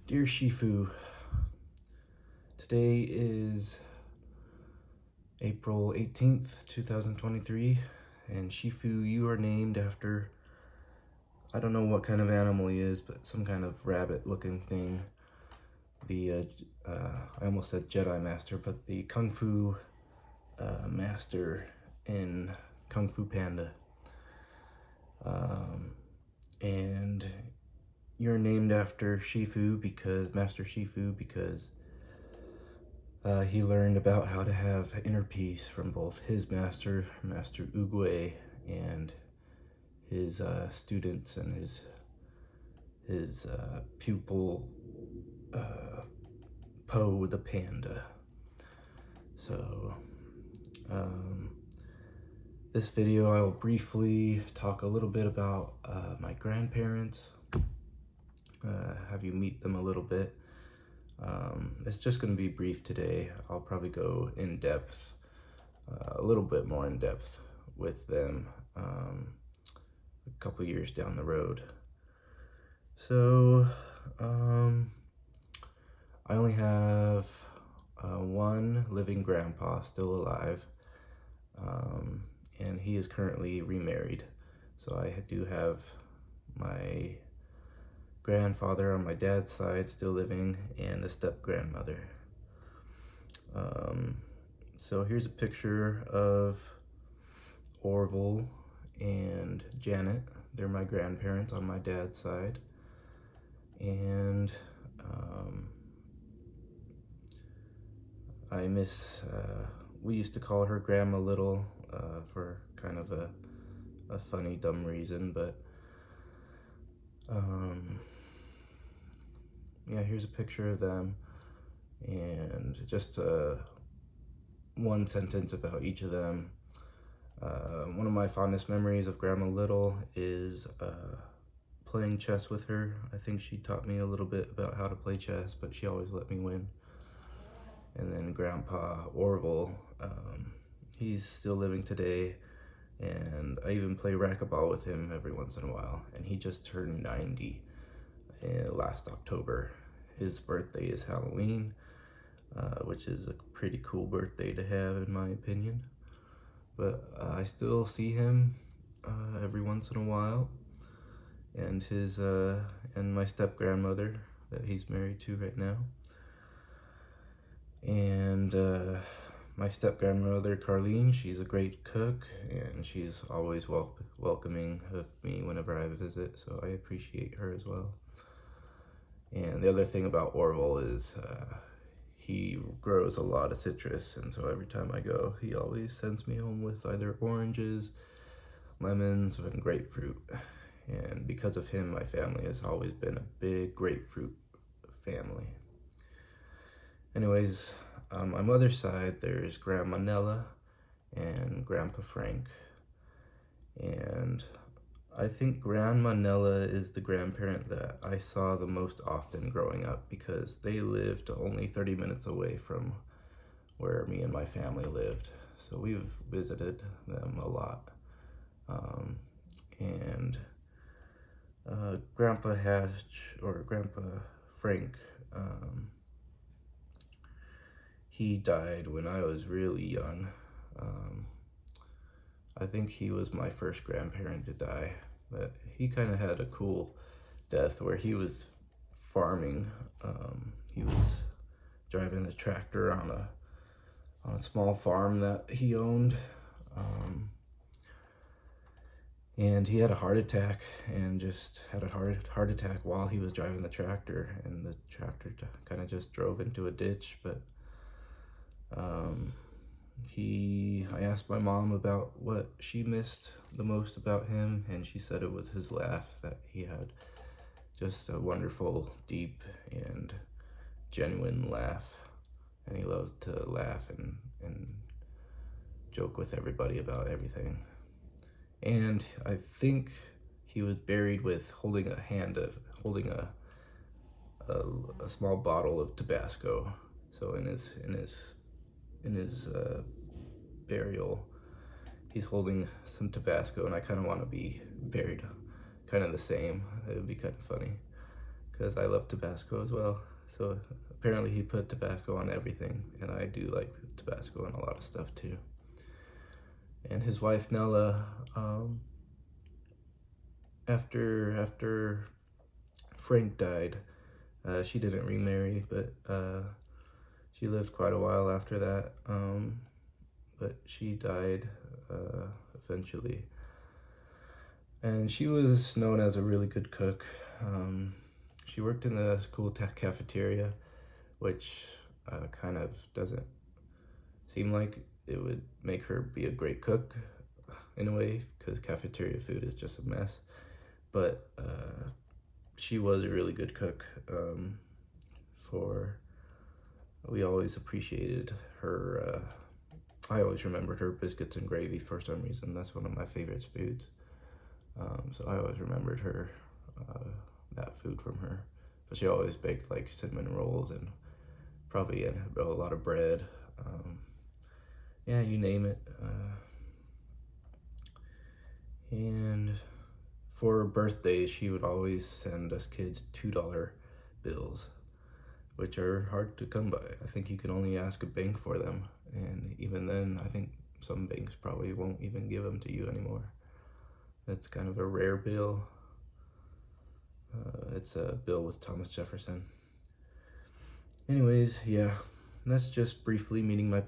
Dear Shifu, today is April 18th, 2023, and Shifu, you are named after, I don't know what kind of animal he is, but some kind of rabbit-looking thing. I almost said Jedi Master, but the Kung Fu Master in Kung Fu Panda. And you're named after Master Shifu, because he learned about how to have inner peace from both his master, Master Oogway, and his students and his pupil, Po the Panda. So, this video I will briefly talk a little bit about my grandparents, have you meet them a little bit. It's just going to be brief today. I'll probably go in depth, a little bit more in depth with them a couple years down the road. So, I only have one living grandpa still alive, and he is currently remarried. So I do have my grandfather on my dad's side still living, and a step-grandmother. So here's a picture of Orville and Janet. They're my grandparents on my dad's side. And I miss, we used to call her Grandma Little for kind of a funny, dumb reason, but yeah, here's a picture of them, and just one sentence about each of them. One of my fondest memories of Grandma Little is playing chess with her. I think she taught me a little bit about how to play chess, but she always let me win. And then Grandpa Orville, he's still living today, and I even play racquetball with him every once in a while, and he just turned 90 last October. His birthday is Halloween, which is a pretty cool birthday to have in my opinion. But I still see him every once in a while, and and my step-grandmother that he's married to right now. And my step-grandmother, Carlene, she's a great cook, and she's always welcoming of me whenever I visit, so I appreciate her as well. And the other thing about Orville is he grows a lot of citrus, and so every time I go, he always sends me home with either oranges, lemons, and grapefruit. And because of him, my family has always been a big grapefruit family. Anyways, on my mother's side, there's Grandma Nella and Grandpa Frank. And I think Grandma Nella is the grandparent that I saw the most often growing up, because they lived only 30 minutes away from where me and my family lived. So we've visited them a lot. And Grandpa Frank, he died when I was really young. I think he was my first grandparent to die, but he kind of had a cool death where he was farming. He was driving the tractor on a small farm that he owned, and he had a heart attack, and just had a heart attack while he was driving the tractor, and the tractor kind of just drove into a ditch. But I asked my mom about what she missed the most about him, and she said it was his laugh, that he had just a wonderful, deep, and genuine laugh, and he loved to laugh and joke with everybody about everything. And I think he was buried with holding a small bottle of Tabasco. So in his burial, he's holding some Tabasco, and I kind of want to be buried kind of the same. It would be kind of funny, because I love Tabasco as well. So apparently he put Tabasco on everything, and I do like Tabasco on a lot of stuff too. And his wife Nella, after Frank died, she didn't remarry, but she lived quite a while after that. But she died eventually. And she was known as a really good cook. She worked in the school cafeteria, which kind of doesn't seem like it would make her be a great cook in a way, because cafeteria food is just a mess. But she was a really good cook. We always appreciated her. I always remembered her biscuits and gravy for some reason. That's one of my favorite foods. So I always remembered her, that food from her. But she always baked like cinnamon rolls and probably a lot of bread. Yeah, you name it. And for birthdays, she would always send us kids $2 bills, which are hard to come by. I think you can only ask a bank for them. And even then, I think some banks probably won't even give them to you anymore. That's kind of a rare bill. It's a bill with Thomas Jefferson. Anyways, yeah, that's just briefly meeting my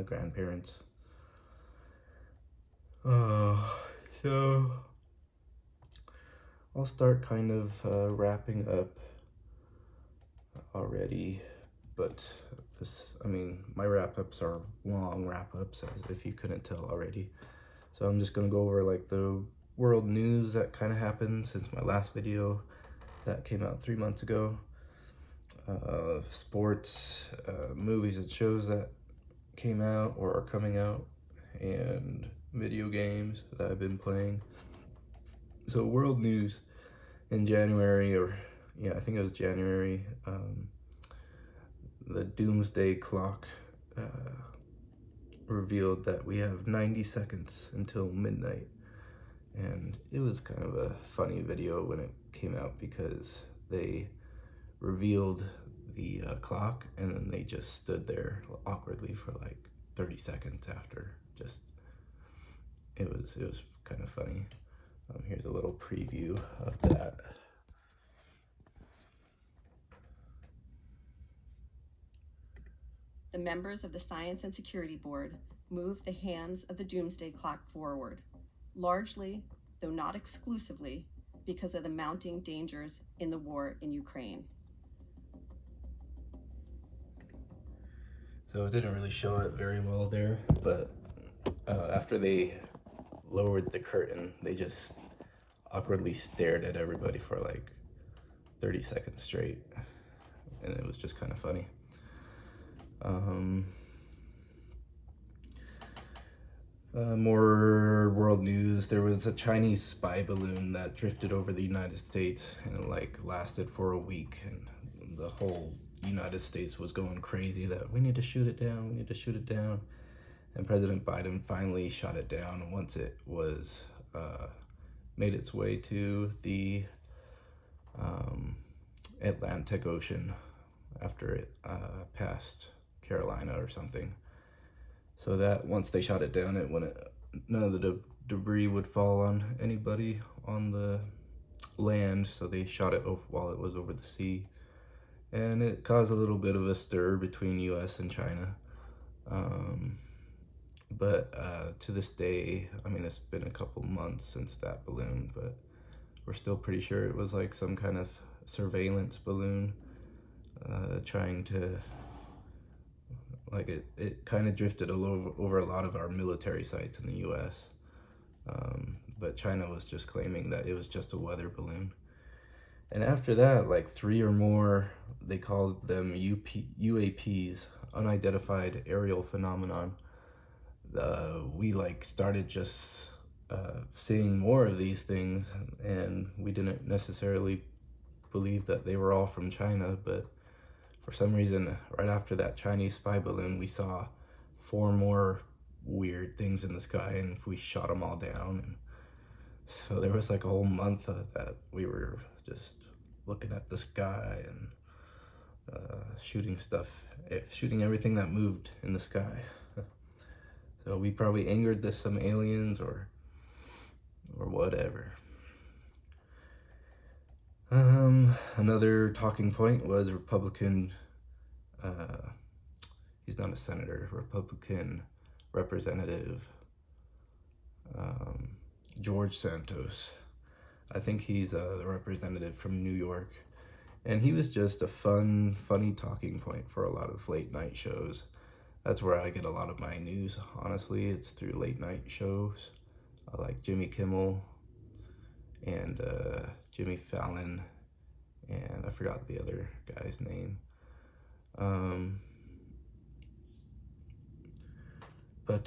grandparents. So I'll start kind of wrapping up already, but my wrap-ups are long wrap-ups, as if you couldn't tell already. So I'm just gonna go over like the world news that kind of happened since my last video that came out 3 months ago. Sports, movies and shows that came out or are coming out, and video games that I've been playing. So world news in January, I think it was January, the doomsday clock revealed that we have 90 seconds until midnight. And it was kind of a funny video when it came out, because they revealed the clock and then they just stood there awkwardly for like 30 seconds after. It was kind of funny. Here's a little preview of that. The members of the Science and Security Board moved the hands of the doomsday clock forward, largely, though not exclusively, because of the mounting dangers in the war in Ukraine. So it didn't really show it very well there, but after they lowered the curtain, they just awkwardly stared at everybody for like 30 seconds straight, and it was just kind of funny. More world news. There was a Chinese spy balloon that drifted over the United States, and it like lasted for a week, and the whole United States was going crazy that we need to shoot it down, we need to shoot it down. And President Biden finally shot it down once it was made its way to the Atlantic Ocean, after it passed Carolina or something. So that once they shot it down, none of the debris would fall on anybody on the land, so they shot it while it was over the sea. And it caused a little bit of a stir between US and China. But to this day, it's been a couple months since that balloon, but we're still pretty sure it was like some kind of surveillance balloon, trying to, like, it kind of drifted over a lot of our military sites in the US. But China was just claiming that it was just a weather balloon. And after that, like 3 or more, they called them UAPs, unidentified aerial phenomenon. We like started just seeing more of these things, and we didn't necessarily believe that they were all from China, but for some reason, right after that Chinese spy balloon, we saw 4 more weird things in the sky, and we shot them all down. And so there was like a whole month that we were just looking at the sky and shooting shooting everything that moved in the sky. So we probably angered some aliens or whatever. Another talking point was Republican. He's not a senator. Republican representative George Santos. I think he's a representative from New York. And he was just a funny talking point for a lot of late night shows. That's where I get a lot of my news, honestly. It's through late night shows. I like Jimmy Kimmel and Jimmy Fallon, and I forgot the other guy's name. But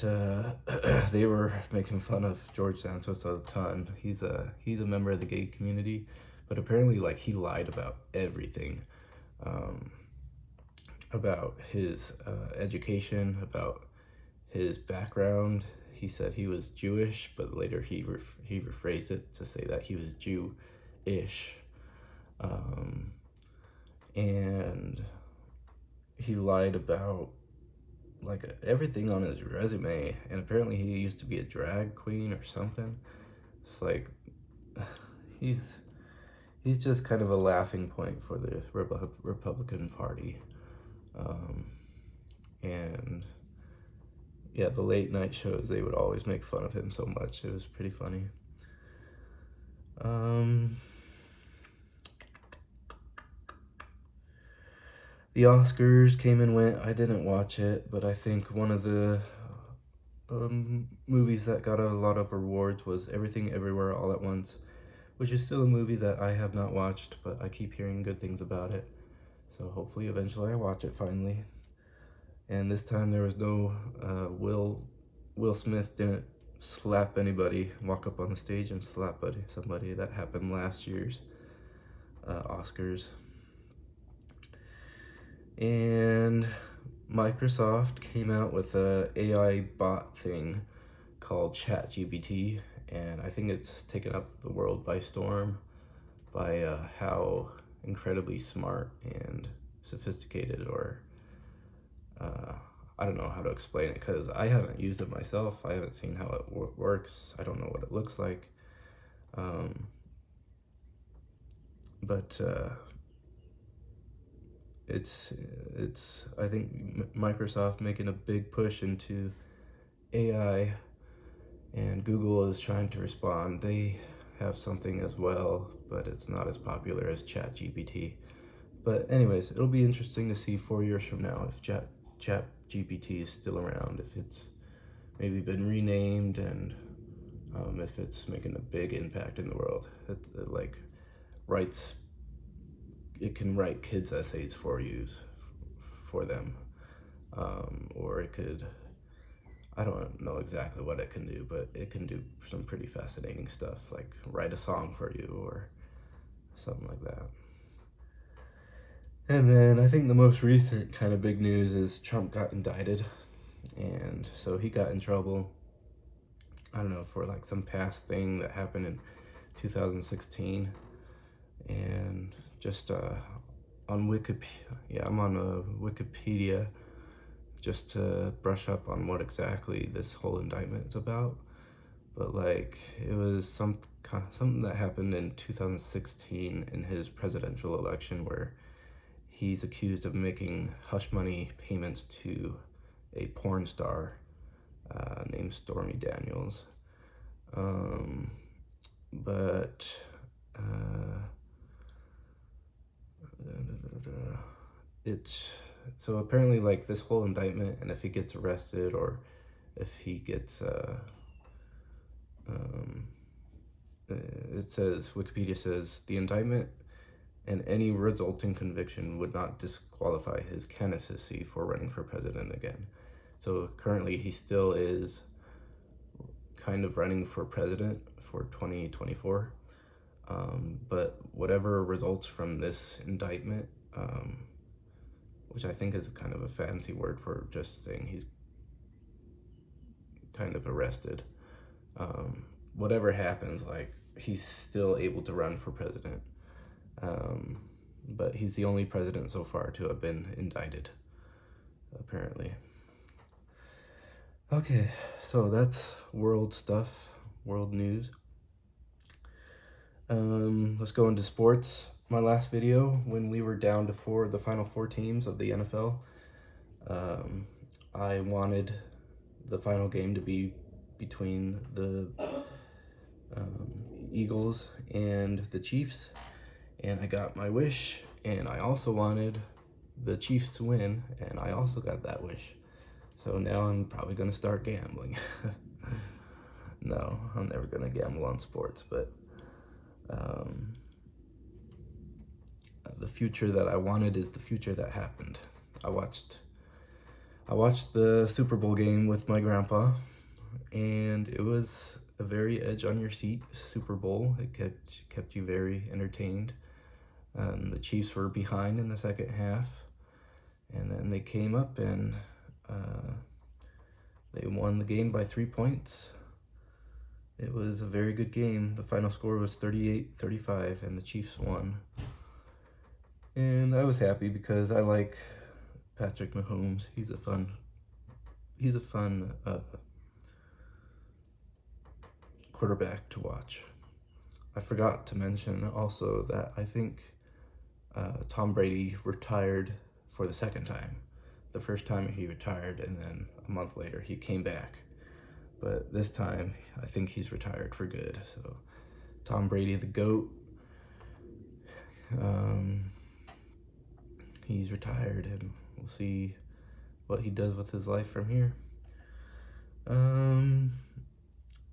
they were making fun of George Santos a ton. He's a member of the gay community, but apparently like he lied about everything, about his education, about his background. He said he was Jewish, but later he rephrased it to say that he was Jew-ish, and he lied about like everything on his resume, and apparently he used to be a drag queen or something. It's like he's just kind of a laughing point for the Republican Party, and yeah, the late night shows, they would always make fun of him so much. It was pretty funny. The Oscars came and went. I didn't watch it, but I think one of the movies that got a lot of awards was Everything Everywhere All at Once, which is still a movie that I have not watched, but I keep hearing good things about it. So hopefully eventually I watch it finally. And this time there was no Will Smith didn't slap anybody, walk up on the stage and slap somebody. That happened last year's Oscars. And Microsoft came out with a AI bot thing called ChatGPT, and I think it's taken up the world by storm by how incredibly smart and sophisticated, or I don't know how to explain it because I haven't used it myself. I haven't seen how it works. I don't know what it looks like. But it's I think Microsoft making a big push into AI, and Google is trying to respond. They have something as well, but it's not as popular as ChatGPT. But anyways, it'll be interesting to see 4 years from now if ChatGPT is still around, if it's maybe been renamed, and if it's making a big impact in the world. It like writes, it can write kids' essays for them, or it could, I don't know exactly what it can do, but it can do some pretty fascinating stuff, like write a song for you or something like that. And then I think the most recent kind of big news is Trump got indicted, and so he got in trouble, I don't know, for like some past thing that happened in 2016, and just on Wikipedia, yeah, I'm on Wikipedia just to brush up on what exactly this whole indictment is about. But like, it was something that happened in 2016 in his presidential election where he's accused of making hush money payments to a porn star named Stormy Daniels. But it's so apparently like this whole indictment, and if he gets arrested or if he gets it says, Wikipedia says, the indictment and any resulting conviction would not disqualify his candidacy for running for president again. So currently he still is kind of running for president for 2024. But whatever results from this indictment, which I think is kind of a fancy word for just saying he's kind of arrested, whatever happens, like, he's still able to run for president. But he's the only president so far to have been indicted, apparently. Okay, so that's world stuff, world news. Let's go into sports. My last video, when we were down to the final four teams of the NFL, I wanted the final game to be between the Eagles and the Chiefs, and I got my wish, and I also wanted the Chiefs to win, and I also got that wish. So now I'm probably going to start gambling. No, I'm never going to gamble on sports, but the future that I wanted is the future that happened. I watched the Super Bowl game with my grandpa, and it was a very edge on your seat Super Bowl. It kept you very entertained. The Chiefs were behind in the second half, and then they came up and they won the game by 3 points. It was a very good game. The final score was 38-35, and the Chiefs won. And I was happy because I like Patrick Mahomes. He's a fun quarterback to watch. I forgot to mention also that I think Tom Brady retired for the second time. The first time he retired, and then a month later he came back. But this time, I think he's retired for good. So, Tom Brady, the GOAT, he's retired, and we'll see what he does with his life from here. And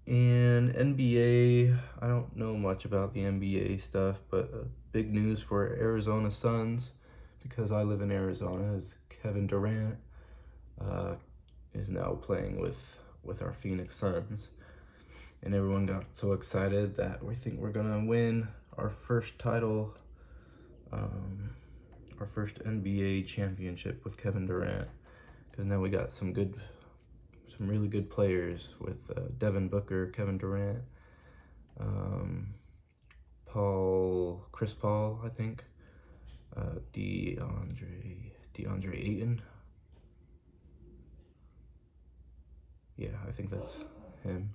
NBA, I don't know much about the NBA stuff, but big news for Arizona Suns, because I live in Arizona, is Kevin Durant is now playing with our Phoenix Suns. And everyone got so excited that we think we're gonna win our first title, our first NBA championship with Kevin Durant, because now we got some really good players with Devin Booker, Kevin Durant, Chris Paul, I think, DeAndre Ayton. Yeah, I think that's him.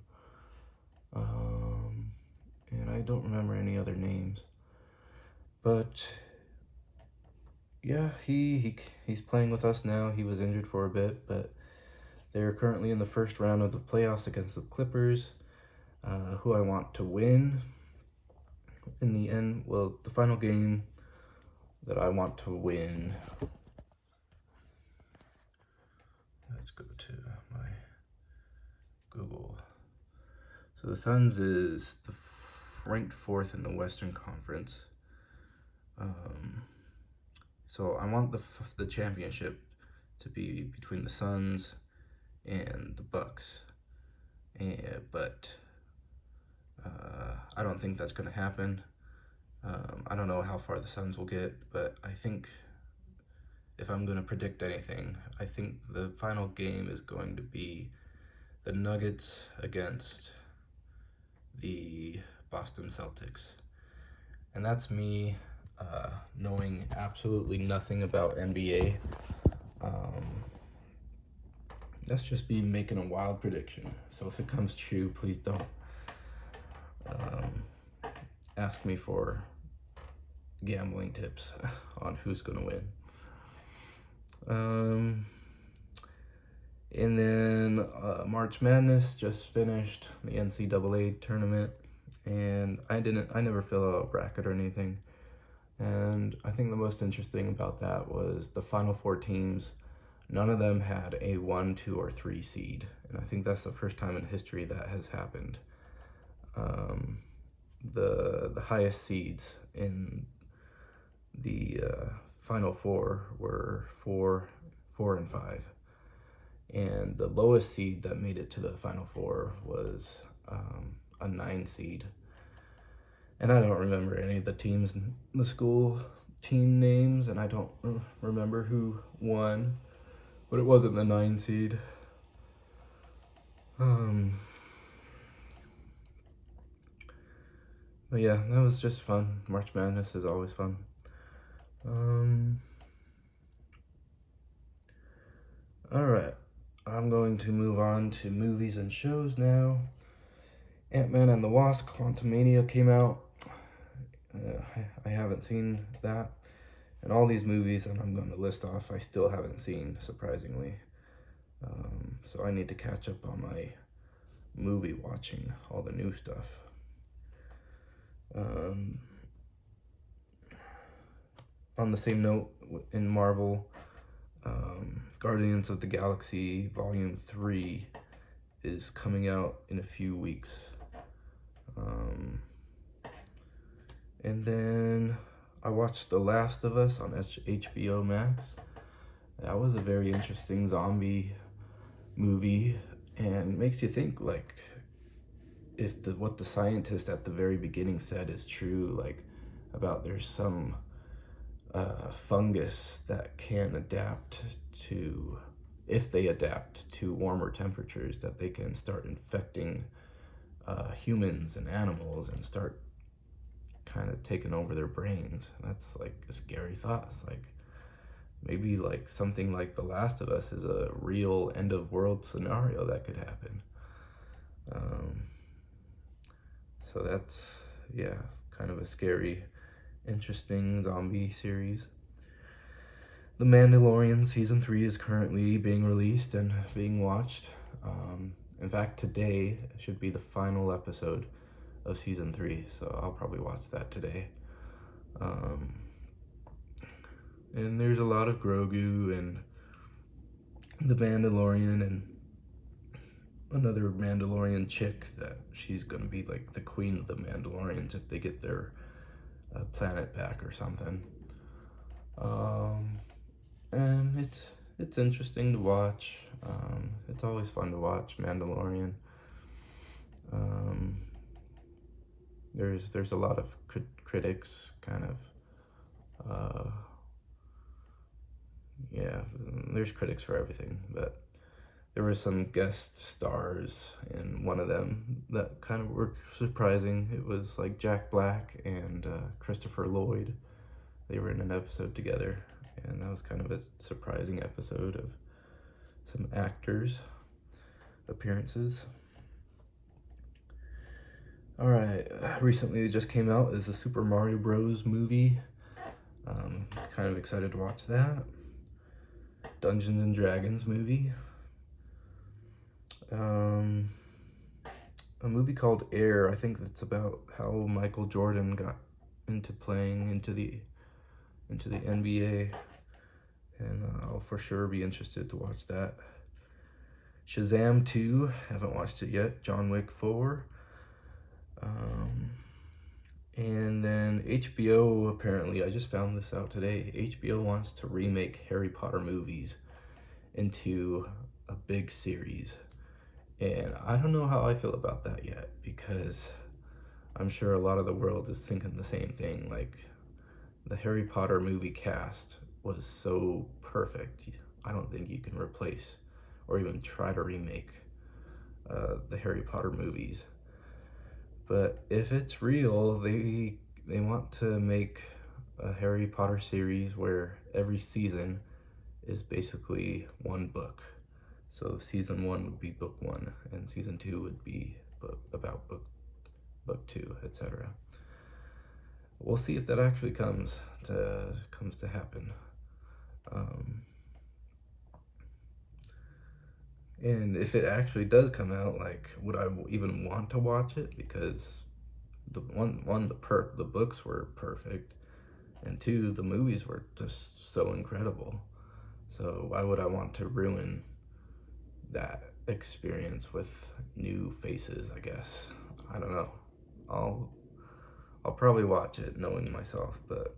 And I don't remember any other names. But yeah, he's playing with us now. He was injured for a bit, but they're currently in the first round of the playoffs against the Clippers, who I want to win. In the end, well, the final game that I want to win. Let's go to my Google. So the Suns is ranked 4th in the Western Conference. So I want the championship to be between the Suns and the Bucks, but I don't think that's going to happen. I don't know how far the Suns will get, but I think if I'm going to predict anything, I think the final game is going to be the Nuggets against the Boston Celtics. And that's me knowing absolutely nothing about NBA. That's just me making a wild prediction. So if it comes true, please don't ask me for gambling tips on who's going to win. And then March Madness just finished, the NCAA tournament, and I never fill out a bracket or anything. And I think the most interesting about that was the final four teams, none of them had a 1, 2, or 3 seed. And I think that's the first time in history that has happened. The highest seeds in the final four were 4, 4, and 5. And the lowest seed that made it to the final four was a 9 seed. And I don't remember any of the teams, the school team names, and I don't remember who won, but it wasn't the 9 seed. But yeah, that was just fun. March Madness is always fun. Alright, I'm going to move on to movies and shows now. Ant-Man and the Wasp: Quantumania came out. I haven't seen that. And all these movies that I'm going to list off, I still haven't seen, surprisingly. So I need to catch up on my movie watching, all the new stuff. On the same note, in Marvel, Guardians of the Galaxy Volume 3 is coming out in a few weeks. And then I watched The Last of Us on HBO Max. That was a very interesting zombie movie, and makes you think, like, if what the scientist at the very beginning said is true, like about there's some fungus that can adapt to, if they adapt to warmer temperatures, that they can start infecting humans and animals and start kind of taking over their brains. That's like a scary thought. It's like maybe like something like The Last of Us is a real end of world scenario that could happen. So that's, yeah, kind of a scary, interesting zombie series. The Mandalorian Season 3 is currently being released and being watched. In fact, today should be the final episode of Season 3, so I'll probably watch that today. And there's a lot of Grogu and the Mandalorian and another Mandalorian chick that she's gonna be like the queen of the Mandalorians if they get their planet back or something. And it's interesting to watch. It's always fun to watch Mandalorian. There's a lot of critics kind of yeah, there's critics for everything, but there were some guest stars in one of them that kind of were surprising. It was like Jack Black and Christopher Lloyd. They were in an episode together, and that was kind of a surprising episode of some actors' appearances. Alright, recently it just came out is the Super Mario Bros. Movie. Kind of excited to watch that. Dungeons and Dragons movie. A movie called Air. I think that's about how Michael Jordan got into playing into the NBA, and I'll for sure be interested to watch that. Shazam 2, haven't watched it yet. John Wick 4. And then HBO, apparently, I just found this out today, HBO wants to remake Harry Potter movies into a big series. And I don't know how I feel about that yet, because I'm sure a lot of the world is thinking the same thing. Like, the Harry Potter movie cast was so perfect. I don't think you can replace or even try to remake the Harry Potter movies. But if it's real, they want to make a Harry Potter series where every season is basically one book. So season 1 would be book 1, and season 2 would be about book 2, etc. We'll see if that actually comes to happen. And if it actually does come out, like, would I even want to watch it? Because the books were perfect, and 2, the movies were just so incredible. So why would I want to ruin that experience with new faces? I guess I don't know. I'll probably watch it knowing myself, but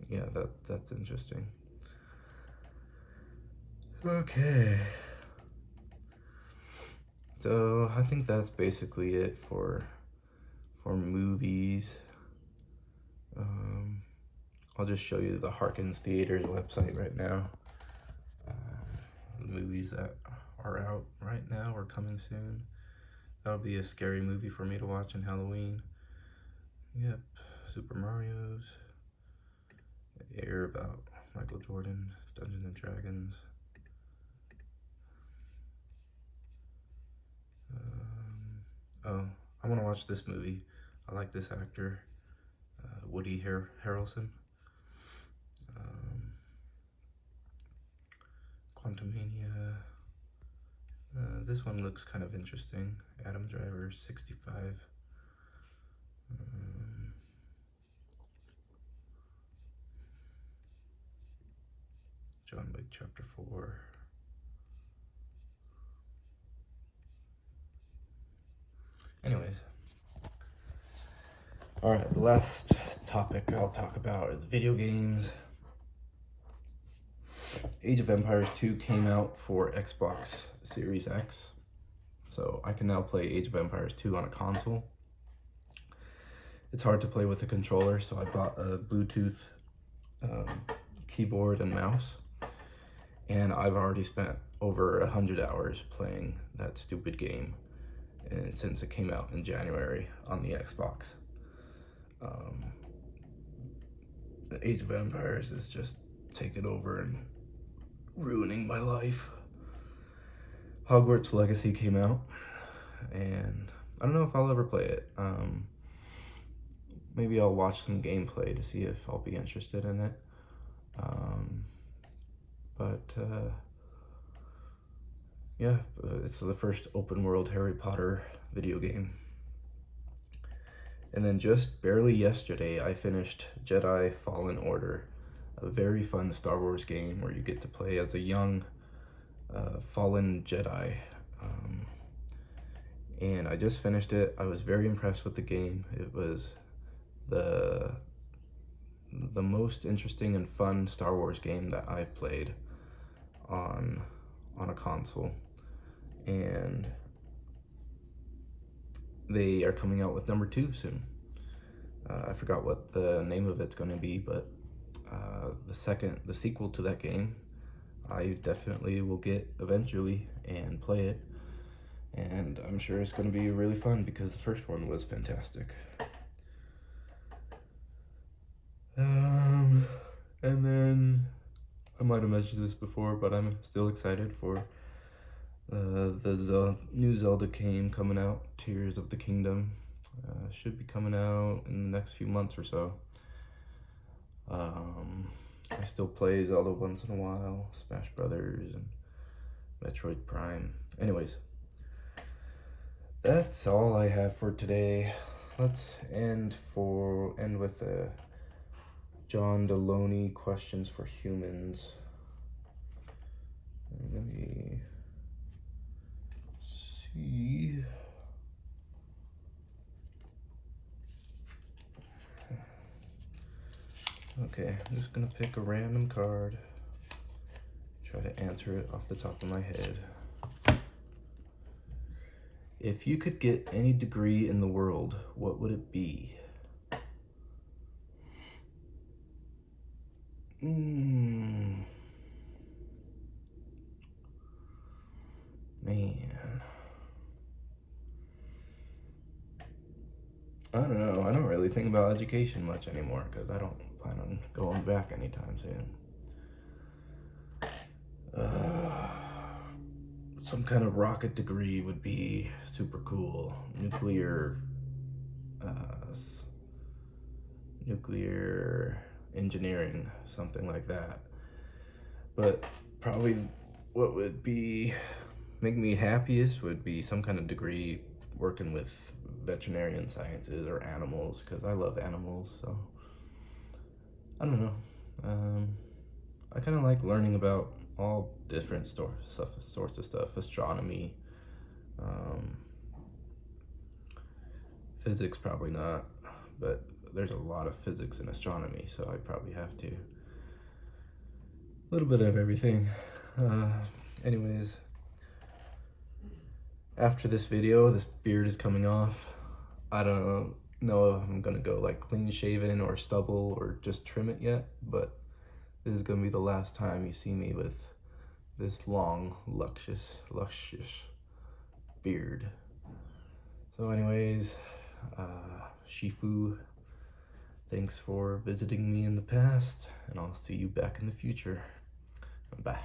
yeah, that's interesting. Okay. So I think that's basically it for movies. I'll just show you the Harkins Theaters website right now. The movies that are out right now or coming soon. That'll be a scary movie for me to watch in Halloween. Yep, Super Mario's. Air about Michael Jordan, Dungeons and Dragons. Oh, I want to watch this movie. I like this actor, Woody Harrelson. Um, Quantumania. This one looks kind of interesting. Adam Driver, 65. Um, John Wick Chapter 4. Anyways. Alright, the last topic I'll talk about is video games. Age of Empires 2 came out for Xbox Series X. So I can now play Age of Empires 2 on a console. It's hard to play with a controller, so I bought a Bluetooth keyboard and mouse. And I've already spent over 100 hours playing that stupid game since it came out in January on the Xbox. The Age of Empires is just taking over and ruining my life. Hogwarts Legacy came out, and I don't know if I'll ever play it. Maybe I'll watch some gameplay to see if I'll be interested in it. Yeah, it's the first open world Harry Potter video game. And then just barely yesterday, I finished Jedi Fallen Order, a very fun Star Wars game where you get to play as a young fallen Jedi. And I just finished it. I was very impressed with the game. It was the most interesting and fun Star Wars game that I've played on a console. And they are coming out with number 2 soon. I forgot what the name of it's going to be, but the sequel to that game, I definitely will get eventually and play it. And I'm sure it's going to be really fun because the first one was fantastic. And then, I might have mentioned this before, but I'm still excited for the new Zelda game coming out, Tears of the Kingdom. Should be coming out in the next few months or so. I still play Zelda once in a while, Smash Brothers and Metroid Prime. Anyways, that's all I have for today. Let's end with a John Deloney questions for humans. Let me see. Okay, I'm just gonna pick a random card, try to answer it off the top of my head. If you could get any degree in the world, what would it be? Man. I don't know. I don't really think about education much anymore because I don't plan on going back anytime soon. Some kind of rocket degree would be super cool. Nuclear engineering, something like that. But probably what would make me happiest would be some kind of degree working with veterinarian sciences or animals, because I love animals. So I don't know. I kind of like learning about all different sorts of stuff. Astronomy, physics probably not, but there's a lot of physics in astronomy, so I probably have to. A little bit of everything. Anyways, after this video, this beard is coming off. I don't know if I'm gonna go like clean shaven or stubble or just trim it yet, but this is gonna be the last time you see me with this long, luscious beard. So anyways, Shifu Thanks for visiting me in the past, and I'll see you back in the future. Bye.